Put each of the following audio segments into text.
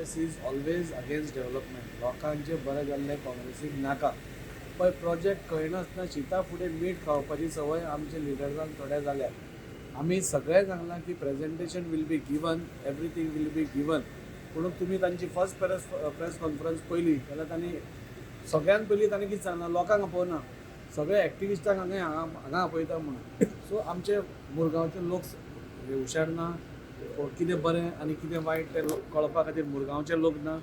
Congress is always against development. लोकांचे बरें जाल्लें काँग्रेसीक नाका. पण प्रोजेक्ट खंय नासतना शिता फुडें मीठ खावपाची संवय आमच्या लिडर्सांक थोड्या जाल्या. आमी सगळे सांगलां की presentation will be given, everything will be given. पूण तुमी तांची फर्स्ट प्रेस कॉन्फरन्स पयली जाल्यार तांणी सगळ्यान पयलीं तांणी कितें सांगलां, लोकांक आपयना, सगळे एक्टिविस्टांक हांगा आपयता म्हणून. सो आमचे मुरगांवचे लोक हुशार ना, कितें बरें आनी कितें वायट तें कळपा खातीर मुरगांवचे लोक ना.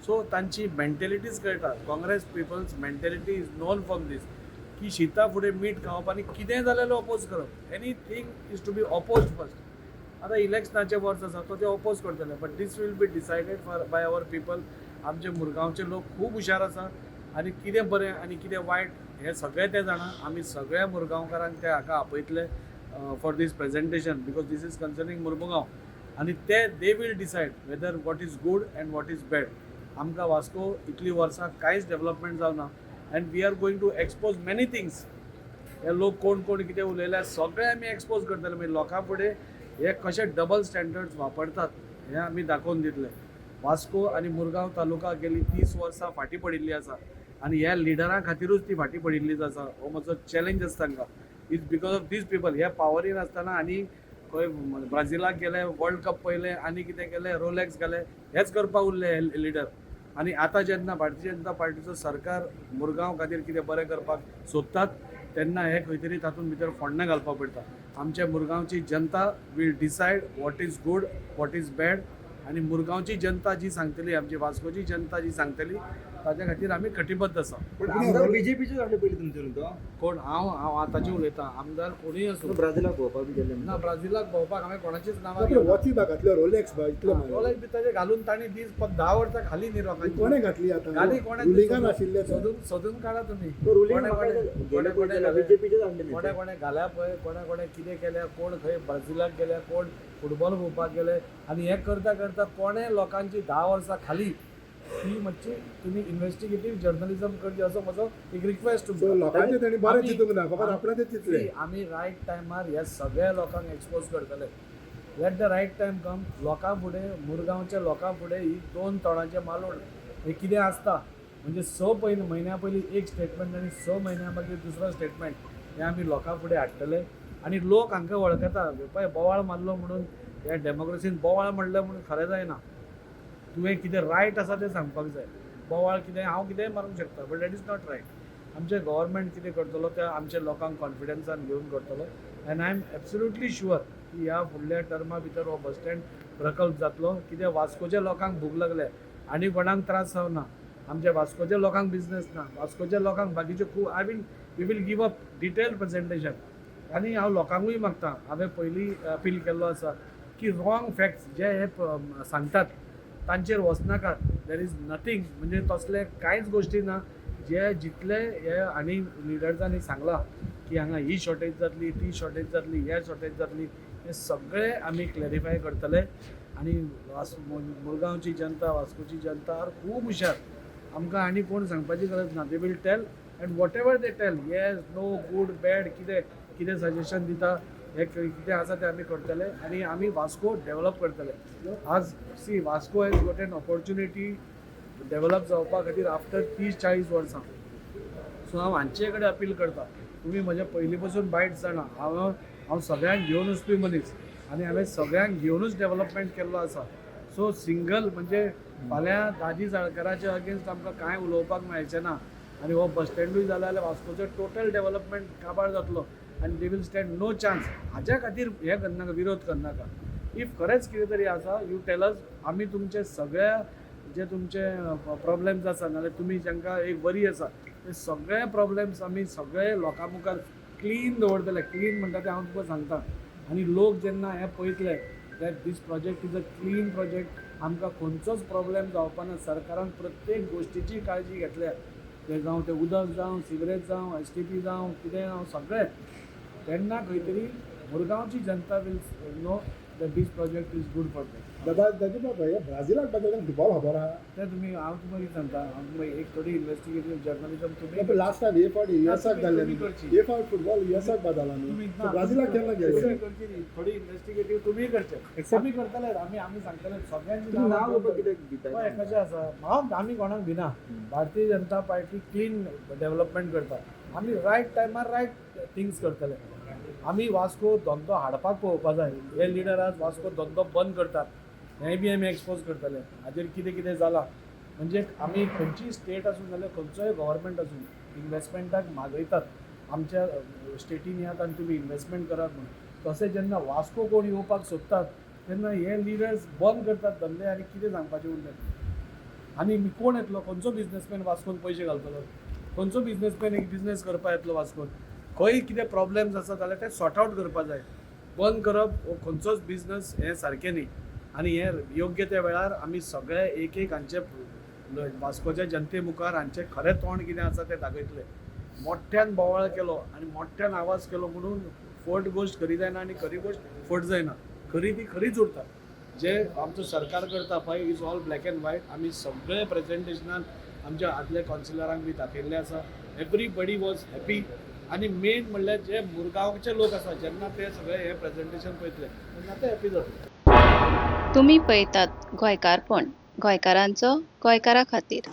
सो तांची मेंटेलिटीज कळटा. Congress people's mentality is known from this की शिता फुडें मीठ खावप आनी कितेंय जाल्यार अपोज करप. Anything is to be oppose first. आतां इलेक्शनाचे वर्स आसा तो ते अपोज करतले, but this will be decided for by our people. आमचे मुरगांवचे लोक खूब हुशार आसा आनी कितें बरें आनी कितें वायट हे सगळे ते जाणा. आमी सगळ्या मुरगांवकारांक ते हाका आपयतले for this presentation, because this is concerning Mormugao. आनी ते they will decide whether what is good and what is bad. आमकां वास्को इतलीं वर्सां कांयच डेव्हलपमेंट जावना and we are going to expose many things. हे लोक कोण कोण कितें उलयल्यार सगळे आमी एक्सपोज करतले. मागीर लोकां फुडें हे कशे डबल स्टँडर्ड्स वापरतात हें आमी दाखोवन दितले. वास्को आनी मुरगांव तालुका गेली 30 वर्सां फाटीं पडिल्ली आसा आनी ह्या लिडरां खातीरूच ती फाटीं पडिल्लीच आसा. हो म्हजो चॅलेंज आसा तांकां. It's because of these people. हे पावरीन आसतना आनी खंय ब्राझिलाक गेले, वर्ल्ड कप पयले, आनी कितें केलें, रोलेक्स घाले, हेच करपाक उरले हे लिडर. आनी आतां जेन्ना भारतीय जनता पार्टीचो सरकार मुरगांव खातीर कितें बरें करपाक सोदतात तेन्ना हे खंय तरी तातूंत भितर फोण्णां घालपाक पडटा. आमच्या मुरगांवची जनता will decide what is good, what is bad. आनी मुरगांवची जनता जी सांगतली, आमची वास्कोची जनता जी सांगतली, ताच्या खातीर आमी कटिबद्ध आसा. बीजेपीचे झाले पहिले तुमचे तो कोण हांव आतांची उलयतां. आमदार कोणूय आसूं. ब्राझीलाक भोंवपाक बी गेले ना, ब्राझीलाक भोंवपाक हांवें कोणाचीच नांवां आपल्या वॉची भागातले रोलेक्स बा इतले रोलेक्स बी ताजे घालून तांणी दीस 10 वर्सां खाली न्ही लोकांची. कोणे घातली आता घाली कोणे रुलिंगान आशिल्ले तर. सोदून काढा तुमी. बीजेपीचे झाले कोणे कोणे घाल्या पळय, कोणे कोणे कितें केल्या, कोण खंय ब्राझीलाक गेल्या, कोण फुटबॉल पळोवपाक गेले. आनी हें करता करता कोणे लोकांची 10 वर्सां खाली. ती मातशी तुमी इन्व्हेस्टिगेटीव जर्नलिझम करची असो म्हजो एक रिक्वेस्ट सो लोकांचे तेणी बरें चिंतूंक ना, फकत आपणाचे चिंतले. आमी रायट टायमार ह्या सगळ्या लोकांक एक्सपोज करतले. लेट द रायट टायम कम. लोकां फुडें, मुरगांवच्या लोकां फुडें ही 2 तोणाचें मालोड हे कितें आसता म्हणजे 6 म्हयन्या पयलीं एक स्टेटमेंट आनी 6 म्हयन्या मागीर दुसरो स्टेटमेंट हे आमी लोकां फुडें हाडटले. आनी लोक हांकां वळखता. पळय बोवाळ मारलो म्हणून ह्या डेमोक्रेसीन बोवाळ म्हणलें म्हणून खरें जायना. तुवें कितें रायट आसा तें सांगपाक जाय. बोवाळ कितें हांव कितेंय मारूंक शकता, but that is not right. आमचे गव्हर्मेंट कितें करतलो ते आमच्या लोकांक कॉन्फिडन्सान घेवन करतलो. And I am absolutely sure की ह्या फुडल्या टर्मा भितर हो बस स्टँड प्रकल्प जातलो. कित्याक वास्कोच्या लोकांक भूक लागल्या आनी कोणाक त्रास जावना. आमच्या वास्कोच्या लोकांक बिझनेस ना, वास्कोच्या लोकांक बाकीचे खूब we will give up detail presentation. आनी हांव लोकांकूय मागता, हांवें पयलीं अपील केल्लो आसा की रॉंग फॅक्ट्स जे हे सांगतात तांचेर वचनाकात. देर इज नथींग, म्हणजे तसले कांयच गोश्टी ना जे जितले हे आनी लिडर्सांनी सांगलां की हांगा ही शॉर्टेज जातली, ती शॉर्टेज जातली, हे शॉर्टेज जातली, हे सगळे आमी क्लॅरिफाय करतले. आनी मुरगांवची जनता, वास्कोची जनता खूब हुशार. आमकां आनी कोण सांगपाची गरज ना. They will tell and whatever they tell, yes, no, good, bad, कितें कितें सजेशन दिता हे कितें आसा तें आमी करतले. आनी आमी वास्को डेव्हलप करतले. आज सी Vasco has got an opportunity develop जावपा खातीर आफ्टर 30-40 वर्सां. सो हांव हांचे कडेन अपील करता, तुमी म्हजे पयलीं पसून बायट जाणा, हांव सगळ्यांक घेवनूच पी मनीस आनी हांवें सगळ्यांक घेवनूच डेव्हलपमेंट केल्लो आसा. सो सिंगल म्हणजे फाल्यां दाजी साळकाराच्या अगेन्स्ट आमकां कांय उलोवपाक मेळचें ना. आनी हो बस स्टँडूय जाला जाल्यार वास्कोचो टोटल डेव्हलपमेंट काबार जातलो. आनी they will stand no chance. हाज्या खातीर हे करनाका, विरोध करनाका. इफ खरेंच कितें तरी आसा यू टेल अस. आमी तुमचे सगळ्या जे तुमचे प्रॉब्लेम्स आसा नाल्यार तुमी जांकां एक वरी आसा ते सगळे प्रॉब्लेम्स आमी सगळे लोकां मुखार क्लीन दवरतले. क्लीन म्हणटा तें हांव तुका सांगता. आनी लोक जेन्ना हे पळयतले that this project is a clean project, आमकां खंयचोच प्रॉब्लेम जावपाना. सरकारान प्रत्येक गोश्टीची काळजी घेतल्या. ते जावं ते उदक जावं, सिवरेज जावं, STP जावं, कितें जावं, सगळें. तेन्ना खंय तरी मुरगांवची जनता will know that this project is good for them. दादा ताजे बाबा हे ब्राझिलाक बद्दल फुटबॉल खबर आहा ते तुम्ही हांव तुमकां कितें सांगता हांव तुमकां एक थोडी इन्व्हेस्टिगेटीव जर्नलिझम तुम्ही लास्ट टाइम हे फावटी युएसाक जाल्ले तुम्ही करची. हे फावट फुटबॉल युएसाक बदला तुम्ही न्हू ब्राझिलाक केन्ना गेले तुम्ही करची न्ही. थोडी इन्व्हेस्टिगेटीव तुम्ही करचे आमी करतले आमी सांगतले सगळ्यांची नाव नांवां बाबा घेवन कित्याक दिता हय कशें आसा हांव आमी कोणाक भिना Bharatiya Janata party clean development करता आमी रायट टायमार रायट थिंग्स करतले आमी वास्को धंदो हाडपाक पळोवपा जाय हे लिडर आज वास्को धंदो बंद करतात हेंय बी आमी एक्सपोज करतले हाजेर कितें कितें जालां म्हणजे आमी खंयचीय स्टेट आसूं नाल्यार खंयचोय गव्हर्मेंट आसूं इन्व्हेस्टमेंटाक मागयतात आमच्या स्टेटीन येयात आनी तुमी इन्व्हेस्टमेंट करात म्हणून तशें जेन्ना वास्को कोण येवपाक सोदतात तेन्ना हे लिडर्स बंद करतात धंदे आनी कितें सांगपाचें उरलें आनी कोण येतलो खंयचो बिझनेसमॅन वास्कोन पयशे घालतलो खंयचो बिझनेसमॅन एक बिझनेस करपा येतलो वास्कोन खंय कितें प्रॉब्लेम्स आसा जाल्यार ते सॉर्ट आवट करपा जाय बंद करप हो खंयचोच बिझनेस हें सारकें न्ही आनी हे योग्य त्या वेळार आमी सगळे एक एक हांचे वास्कोच्या जनते मुखार हांचे खरें तोंड कितें आसा तें दाखयतले मोठ्यान बोवाळ केलो आनी मोठ्यान आवाज केलो म्हणून फट गोश्ट खरी जायना आनी खरी गोश्ट फट जायना खरी ती खरीच उरता जे आमचो सरकार करता पळय is all black end white आमी सगळे प्रेझेंटेशनान आमच्या आदल्या कावन्सिलरांक बी दाखयल्ले आसा एवरीबडी वॉज हॅपी आनी मेन म्हणल्यार जे मुरगांवचे लोक आसा जेन्ना ते सगळे हे प्रेझेंटेशन पळयतले तेन्ना ते हॅपी जातले. तुम्ही पळयतात गोंयकारपण गोंयकारांचो गोंयकारा खातीर.